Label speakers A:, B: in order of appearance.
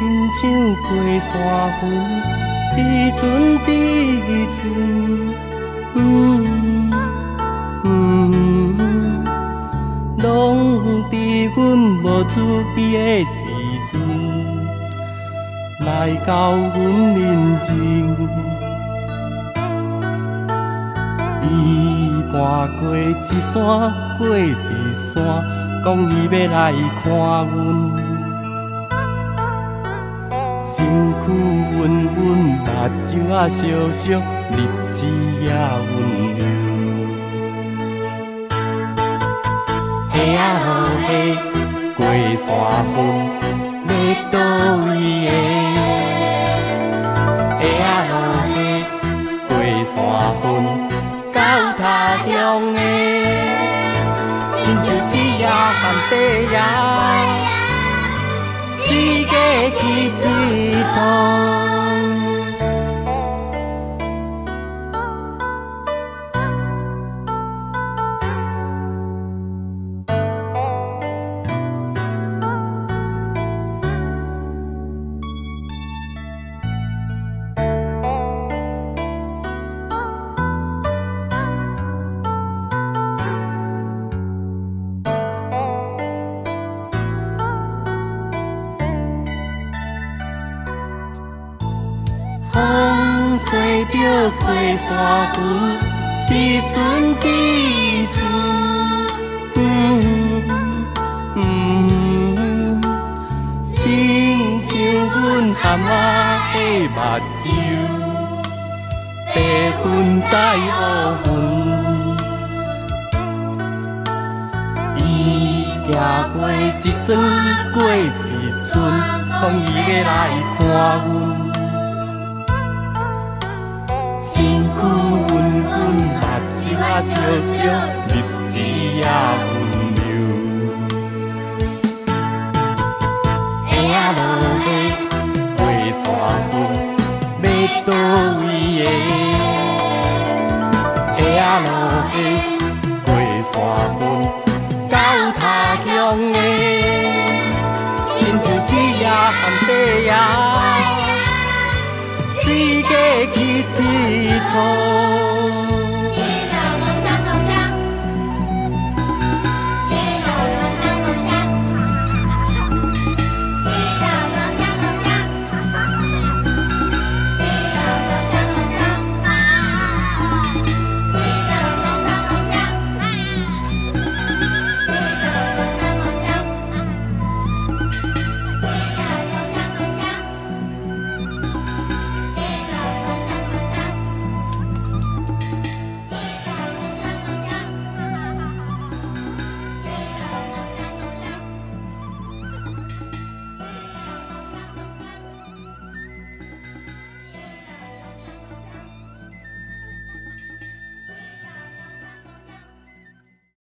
A: 亲像过山云，一寸一寸，拢伫阮无自卑的时阵来到阮面前。伊搬过一山过一山，讲伊要来看阮。身躯温温，目睭仔烧烧，日子也温柔。下啊落下，过山峰，要倒位的？下啊落下，过山峰，到他乡的，亲像一夜含白夜。世界去一趟。风吹着过山云，一寸一寸，亲像阮阿妈的目睭，白云在乌云。伊行过一村过一村，讲伊要来看阮。身躯温温，目睭仔烧烧，日子也温柔。下啊落下，过山峰，要倒位的？下啊落下，过山峰，到他乡的，亲像一夜含白夜。世界去一趟。